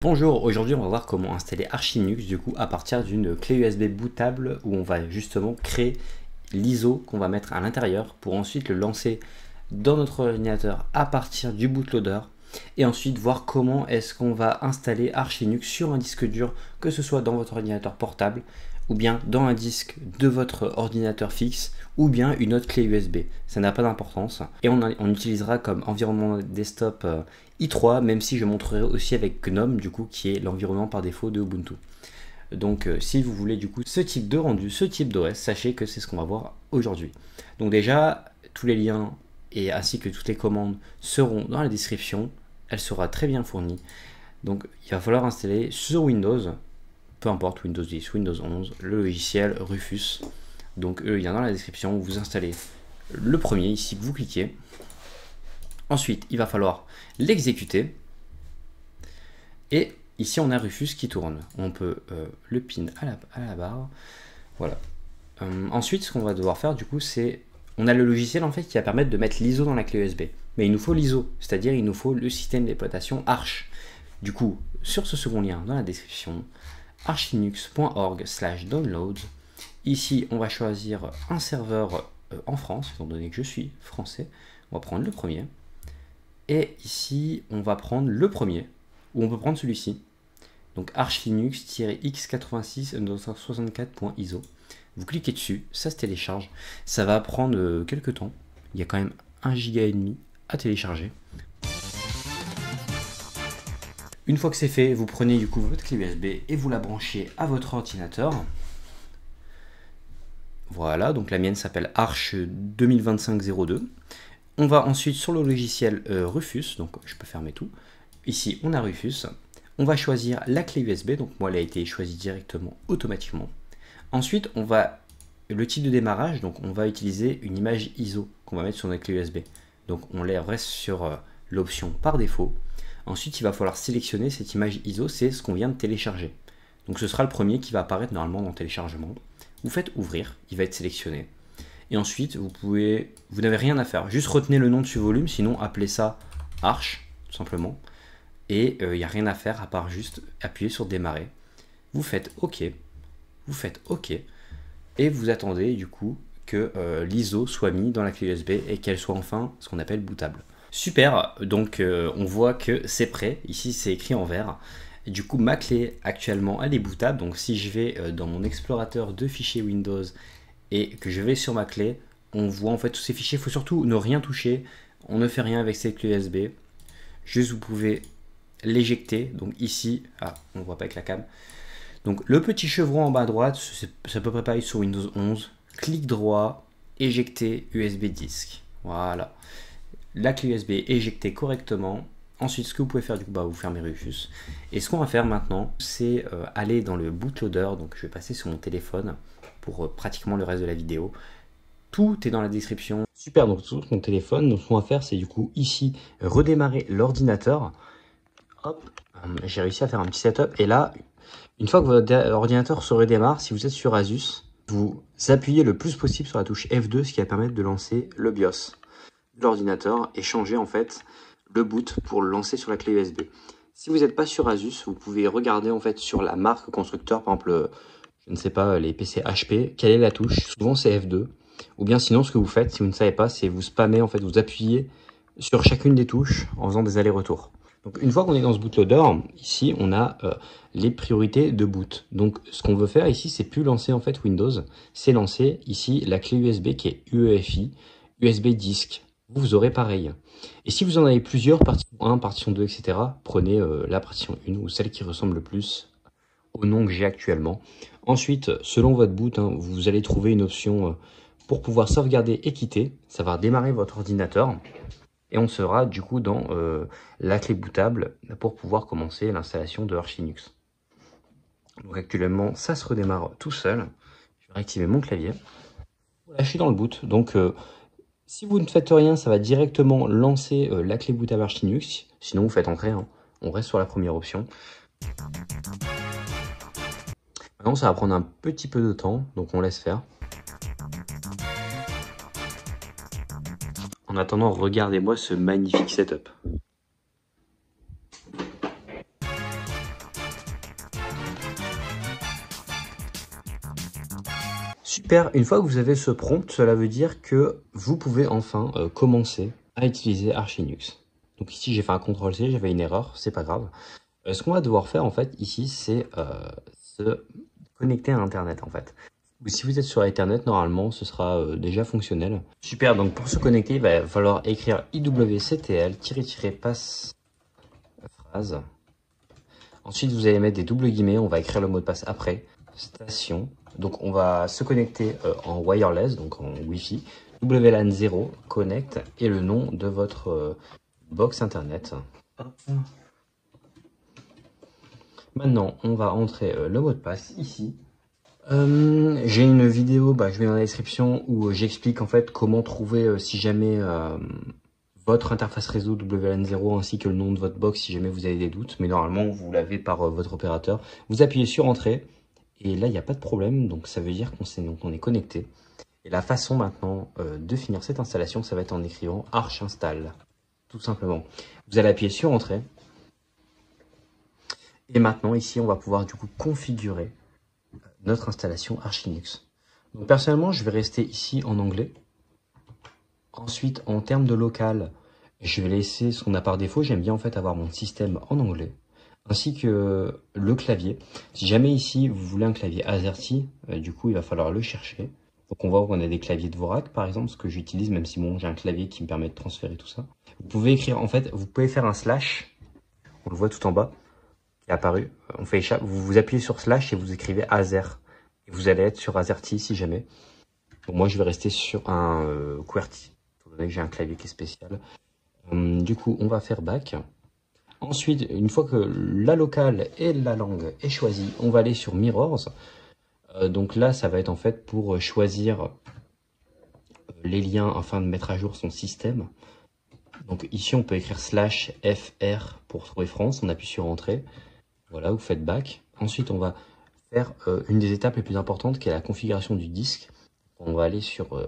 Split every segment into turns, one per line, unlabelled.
Bonjour, aujourd'hui on va voir comment installer Arch Linux du coup à partir d'une clé USB bootable où on va justement créer l'ISO qu'on va mettre à l'intérieur pour ensuite le lancer dans notre ordinateur à partir du bootloader et ensuite voir comment est-ce qu'on va installer Arch Linux sur un disque dur, que ce soit dans votre ordinateur portable ou bien dans un disque de votre ordinateur fixe ou bien une autre clé USB. Ça n'a pas d'importance. Et on utilisera comme environnement desktop i3, même si je montrerai aussi avec GNOME, du coup, qui est l'environnement par défaut de Ubuntu. Donc si vous voulez du coup ce type de rendu, ce type d'OS, sachez que c'est ce qu'on va voir aujourd'hui. Donc déjà, tous les liens et ainsi que toutes les commandes seront dans la description. Elle sera très bien fournie. Donc il va falloir installer sur Windows, peu importe, Windows 10, Windows 11, le logiciel Rufus. Donc il y en a dans la description, vous installez le premier ici, vous cliquez. Ensuite, il va falloir l'exécuter. Et ici, on a Rufus qui tourne. On peut le pin à la barre. Voilà. Ensuite, ce qu'on va devoir faire, du coup, c'est... On a le logiciel, en fait, qui va permettre de mettre l'ISO dans la clé USB. Mais il nous faut l'ISO, c'est-à-dire il nous faut le système d'exploitation Arch. Du coup, sur ce second lien dans la description, archlinux.org/downloads. Ici, on va choisir un serveur en France, étant donné que je suis français. On va prendre le premier. Et ici, on va prendre le premier, ou on peut prendre celui-ci. Donc archlinux-x86-64.iso. Vous cliquez dessus, ça se télécharge. Ça va prendre quelques temps. Il y a quand même 1,5 Go à télécharger. Une fois que c'est fait, vous prenez du coup votre clé USB et vous la branchez à votre ordinateur. Voilà, donc la mienne s'appelle Arch 2025-02. On va ensuite sur le logiciel Rufus, donc je peux fermer tout. Ici, on a Rufus. On va choisir la clé USB, donc moi elle a été choisie directement, automatiquement. Ensuite, on va le type de démarrage, donc on va utiliser une image ISO qu'on va mettre sur notre clé USB. Donc on reste sur l'option par défaut. Ensuite, il va falloir sélectionner cette image ISO, c'est ce qu'on vient de télécharger. Donc ce sera le premier qui va apparaître normalement dans le téléchargement. Vous faites ouvrir, il va être sélectionné. Et ensuite, vous n'avez rien à faire. Juste retenez le nom de ce volume, sinon appelez ça Arch, tout simplement. Et il n'y a rien à faire à part juste appuyer sur démarrer. Vous faites OK. Vous faites OK. Et vous attendez du coup que l'ISO soit mis dans la clé USB et qu'elle soit enfin ce qu'on appelle bootable. Super, donc on voit que c'est prêt. Ici, c'est écrit en vert. Et du coup, ma clé actuellement, elle est bootable. Donc si je vais dans mon explorateur de fichiers Windows et que je vais sur ma clé, on voit en fait tous ces fichiers. Il faut surtout ne rien toucher. On ne fait rien avec ces clés USB. Juste, vous pouvez l'éjecter. Donc ici, on voit pas avec la cam. Donc le petit chevron en bas à droite, ça peut préparer sur Windows 11. Clic droit, éjecter USB disk. Voilà. La clé USB est éjectée correctement. Ensuite, ce que vous pouvez faire, du coup, vous fermez Rufus. Et ce qu'on va faire maintenant, c'est aller dans le bootloader. Donc je vais passer sur mon téléphone pour pratiquement le reste de la vidéo. Tout est dans la description. Super, donc sur mon téléphone, donc ce qu'on va faire, c'est du coup ici redémarrer l'ordinateur. Hop, j'ai réussi à faire un petit setup. Et là, une fois que votre ordinateur se redémarre, si vous êtes sur Asus, vous appuyez le plus possible sur la touche F2, ce qui va permettre de lancer le BIOS de l'ordinateur et changer en fait le boot pour le lancer sur la clé USB. Si vous n'êtes pas sur Asus, vous pouvez regarder en fait sur la marque constructeur, par exemple, je ne sais pas, les PC HP, quelle est la touche. Souvent c'est F2. Ou bien sinon, ce que vous faites, si vous ne savez pas, c'est vous spammez, en fait, vous appuyez sur chacune des touches en faisant des allers-retours. Donc une fois qu'on est dans ce bootloader, ici on a les priorités de boot. Donc ce qu'on veut faire ici, c'est plus lancer en fait Windows, c'est lancer ici la clé USB qui est UEFI, USB disk. Vous aurez pareil. Et si vous en avez plusieurs, partition 1, partition 2, etc., prenez la partition 1 ou celle qui ressemble le plus au nom que j'ai actuellement. Ensuite, selon votre boot, vous allez trouver une option pour pouvoir sauvegarder et quitter. Ça va démarrer votre ordinateur. Et on sera du coup dans la clé bootable pour pouvoir commencer l'installation de Arch Linux. Donc actuellement, ça se redémarre tout seul. Je vais réactiver mon clavier. Voilà, je suis dans le boot. Donc si vous ne faites rien, ça va directement lancer la clé bootable Arch Linux. Sinon, vous faites entrer. On reste sur la première option. Maintenant, ça va prendre un petit peu de temps, donc on laisse faire. En attendant, regardez-moi ce magnifique setup. Super, une fois que vous avez ce prompt, cela veut dire que vous pouvez enfin commencer à utiliser Arch Linux. Donc ici j'ai fait un CTRL-C, j'avais une erreur, c'est pas grave. Ce qu'on va devoir faire en fait ici, c'est se connecter à Internet en fait. Si vous êtes sur Internet, normalement ce sera déjà fonctionnel. Super, donc pour se connecter, il va falloir écrire iwctl-passe phrase. Ensuite vous allez mettre des doubles guillemets, on va écrire le mot de passe après. Station. Donc on va se connecter en wireless, donc en Wi-Fi. WLAN 0, connect, et le nom de votre box internet. Hop. Maintenant, on va entrer le mot de passe ici. J'ai une vidéo, je mets dans la description, où j'explique en fait comment trouver si jamais votre interface réseau WLAN 0 ainsi que le nom de votre box si jamais vous avez des doutes. Mais normalement, vous l'avez par votre opérateur. Vous appuyez sur Entrée. Et là, il n'y a pas de problème, donc ça veut dire qu'on est connecté. Et la façon maintenant de finir cette installation, ça va être en écrivant Arch install, tout simplement. Vous allez appuyer sur Entrée. Et maintenant, ici, on va pouvoir du coup configurer notre installation Arch Linux. Donc personnellement, je vais rester ici en anglais. Ensuite, en termes de local, je vais laisser ce qu'on a par défaut. J'aime bien en fait avoir mon système en anglais, ainsi que le clavier. Si jamais ici vous voulez un clavier AZERTY, du coup il va falloir le chercher. Donc on voit qu'on a des claviers Dvorak par exemple, ce que j'utilise, même si bon j'ai un clavier qui me permet de transférer tout ça. Vous pouvez écrire, en fait, vous pouvez faire un slash, on le voit tout en bas, qui est apparu. On fait échappe, vous appuyez sur slash et vous écrivez Azer. Et vous allez être sur AZERTY si jamais. Bon, moi je vais rester sur un QWERTY, étant donné que j'ai un clavier qui est spécial. Du coup on va faire back. Ensuite, une fois que la locale et la langue est choisie, on va aller sur Mirrors. Donc là, ça va être en fait pour choisir les liens afin de mettre à jour son système. Donc ici, on peut écrire /fr pour trouver France. On appuie sur Entrée. Voilà, vous faites back. Ensuite, on va faire une des étapes les plus importantes qui est la configuration du disque. On va aller sur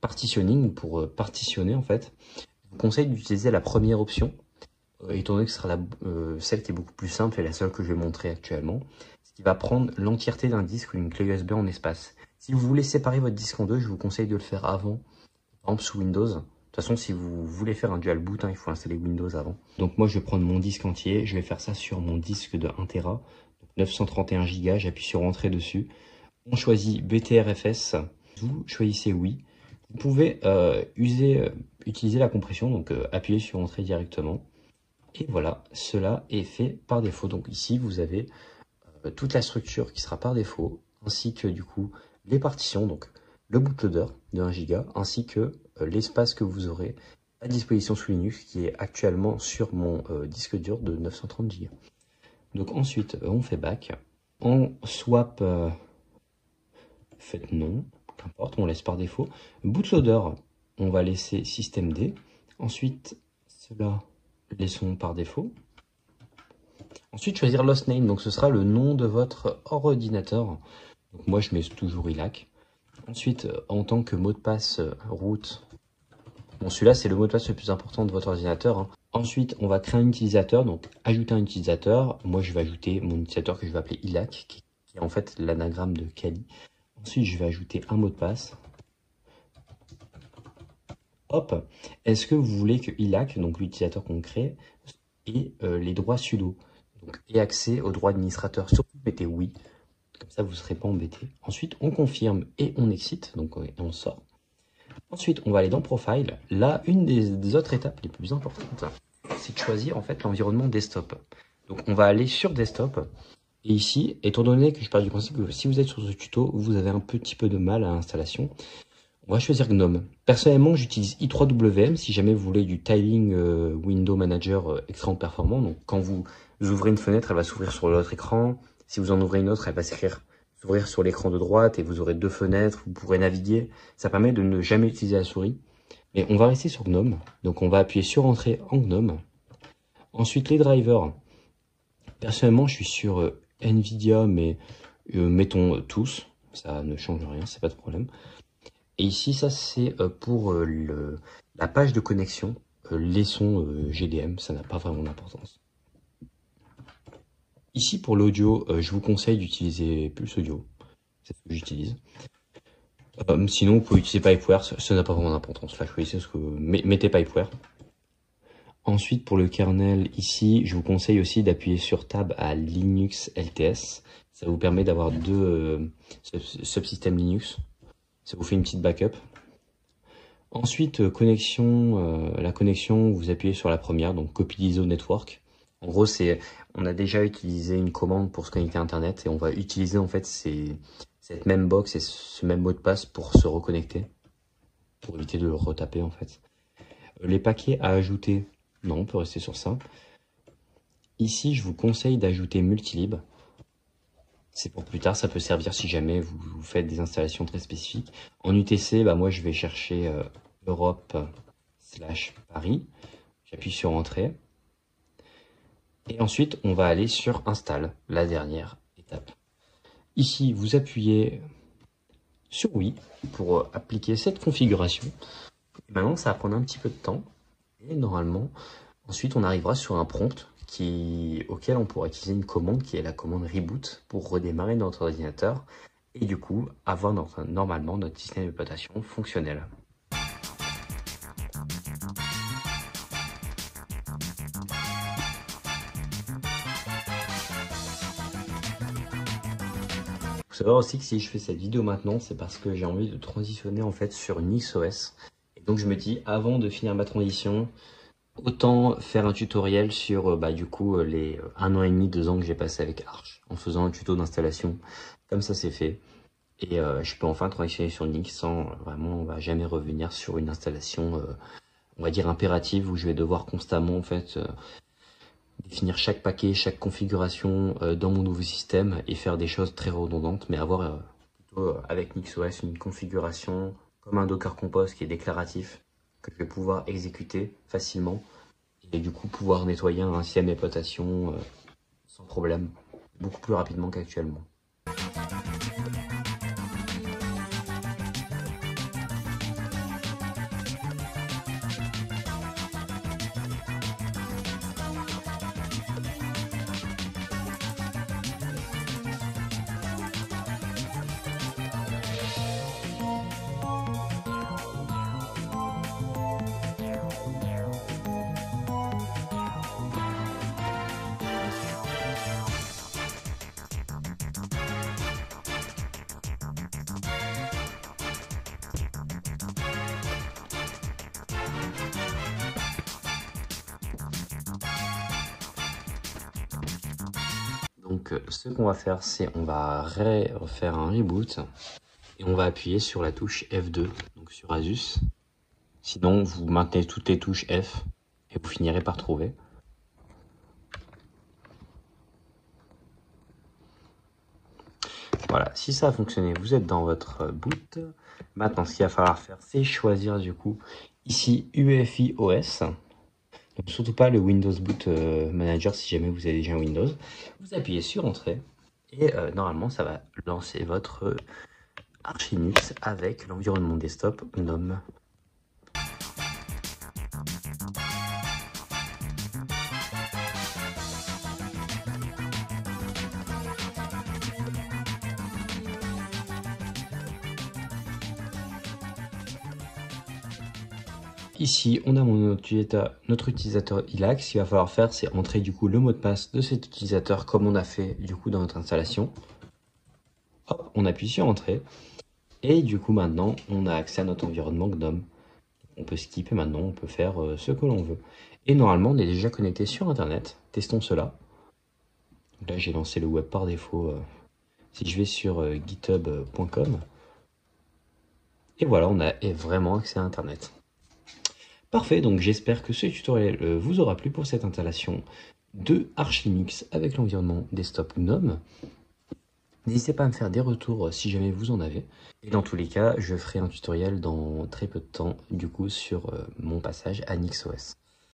partitioning pour partitionner en fait. Je vous conseille d'utiliser la première option. Étant donné que ce sera celle qui est beaucoup plus simple et la seule que je vais montrer actuellement, ce qui va prendre l'entièreté d'un disque ou une clé USB en espace. Si vous voulez séparer votre disque en deux, je vous conseille de le faire avant, par exemple sous Windows. De toute façon, si vous voulez faire un dual boot, il faut installer Windows avant. Donc moi, je vais prendre mon disque entier, je vais faire ça sur mon disque de 1 Tera, donc 931 Go, j'appuie sur Entrée dessus. On choisit BTRFS, vous choisissez oui. Vous pouvez utiliser la compression, donc appuyer sur Entrée directement. Et voilà, cela est fait par défaut. Donc ici, vous avez toute la structure qui sera par défaut, ainsi que du coup les partitions, donc le bootloader de 1 Go, ainsi que l'espace que vous aurez à disposition sous Linux, qui est actuellement sur mon disque dur de 930 Go. Donc ensuite, on fait back. On swap, faites non, qu'importe, on laisse par défaut. Bootloader, on va laisser systemd. Ensuite, cela... laissons par défaut. Ensuite, choisir lostname, donc ce sera le nom de votre ordinateur. Donc moi, je mets toujours ILAC. Ensuite, en tant que mot de passe root, bon, celui-là, c'est le mot de passe le plus important de votre ordinateur. Ensuite, on va créer un utilisateur, donc ajouter un utilisateur. Moi, je vais ajouter mon utilisateur que je vais appeler ILAC, qui est en fait l'anagramme de Kali. Ensuite, je vais ajouter un mot de passe. Hop, est-ce que vous voulez que ILAC, donc l'utilisateur qu'on crée, ait les droits sudo, donc ait accès aux droits administrateurs? Surtout mettez oui, comme ça vous ne serez pas embêté. Ensuite, on confirme et on exit, donc on sort. Ensuite, on va aller dans Profile. Là, une des autres étapes les plus importantes, c'est de choisir en fait l'environnement desktop. Donc on va aller sur desktop. Et ici, étant donné que je pars du principe que si vous êtes sur ce tuto, vous avez un petit peu de mal à l'installation, on va choisir GNOME. Personnellement, j'utilise i3WM si jamais vous voulez du tiling Window Manager extrêmement performant. Donc quand vous ouvrez une fenêtre, elle va s'ouvrir sur l'autre écran. Si vous en ouvrez une autre, elle va s'ouvrir sur l'écran de droite et vous aurez deux fenêtres, vous pourrez naviguer. Ça permet de ne jamais utiliser la souris. Mais on va rester sur GNOME. Donc on va appuyer sur Entrée en GNOME. Ensuite, les drivers. Personnellement, je suis sur NVIDIA, mais mettons tous. Ça ne change rien, c'est pas de problème. Et ici, ça c'est pour la page de connexion. Laissons GDM, ça n'a pas vraiment d'importance. Ici, pour l'audio, je vous conseille d'utiliser Pulse Audio. C'est ce que j'utilise. Sinon, vous pouvez utiliser Pipeware, ça n'a pas vraiment d'importance. Là, choisissez ce que mettez Pipeware. Ensuite, pour le kernel, ici, je vous conseille aussi d'appuyer sur Tab à Linux LTS. Ça vous permet d'avoir deux subsystèmes Linux. Ça vous fait une petite backup. Ensuite, la connexion, vous appuyez sur la première, donc copie d'ISO network. En gros, on a déjà utilisé une commande pour se connecter à Internet et on va utiliser en fait cette même box et ce même mot de passe pour se reconnecter, pour éviter de le retaper en fait. Les paquets à ajouter, non, on peut rester sur ça. Ici, je vous conseille d'ajouter Multilib. C'est pour plus tard, ça peut servir si jamais vous faites des installations très spécifiques. En UTC, moi je vais chercher Europe/Paris. J'appuie sur Entrée. Et ensuite, on va aller sur Install, la dernière étape. Ici, vous appuyez sur Oui pour appliquer cette configuration. Et maintenant, ça va prendre un petit peu de temps. Et normalement, ensuite, on arrivera sur un prompt auquel on pourra utiliser une commande qui est la commande Reboot pour redémarrer notre ordinateur et du coup, avoir normalement notre système d'exploitation fonctionnel. Il faut savoir aussi que si je fais cette vidéo maintenant, c'est parce que j'ai envie de transitionner en fait sur NixOS. Et donc je me dis, avant de finir ma transition, autant faire un tutoriel sur du coup les 1 an et demi, 2 ans que j'ai passé avec Arch, en faisant un tuto d'installation. Comme ça c'est fait. Et je peux enfin transitionner sur Linux sans vraiment, on va jamais revenir sur une installation, on va dire impérative, où je vais devoir constamment en fait définir chaque paquet, chaque configuration dans mon nouveau système et faire des choses très redondantes, mais avoir plutôt avec NixOS une configuration comme un Docker Compose qui est déclaratif, que je vais pouvoir exécuter facilement et du coup pouvoir nettoyer un système d'exploitation sans problème, beaucoup plus rapidement qu'actuellement. Donc ce qu'on va faire, c'est on va refaire un reboot et on va appuyer sur la touche F2, donc sur Asus. Sinon, vous maintenez toutes les touches F et vous finirez par trouver. Voilà, si ça a fonctionné, vous êtes dans votre boot. Maintenant, ce qu'il va falloir faire, c'est choisir du coup ici UEFI OS. Donc surtout pas le Windows Boot Manager si jamais vous avez déjà un Windows. Vous appuyez sur Entrée et normalement ça va lancer votre Arch Linux avec l'environnement desktop GNOME. Ici, on a notre utilisateur ILAC. Ce qu'il va falloir faire, c'est entrer du coup le mot de passe de cet utilisateur comme on a fait du coup dans notre installation. Hop, on appuie sur Entrée. Et du coup, maintenant, on a accès à notre environnement GNOME. On peut skip et maintenant, on peut faire ce que l'on veut. Et normalement, on est déjà connecté sur Internet. Testons cela. Donc là, j'ai lancé le web par défaut. Si je vais sur github.com. Et voilà, on a vraiment accès à Internet. Parfait, donc j'espère que ce tutoriel vous aura plu pour cette installation de Arch Linux avec l'environnement desktop GNOME. N'hésitez pas à me faire des retours si jamais vous en avez. Et dans tous les cas, je ferai un tutoriel dans très peu de temps du coup sur mon passage à NixOS.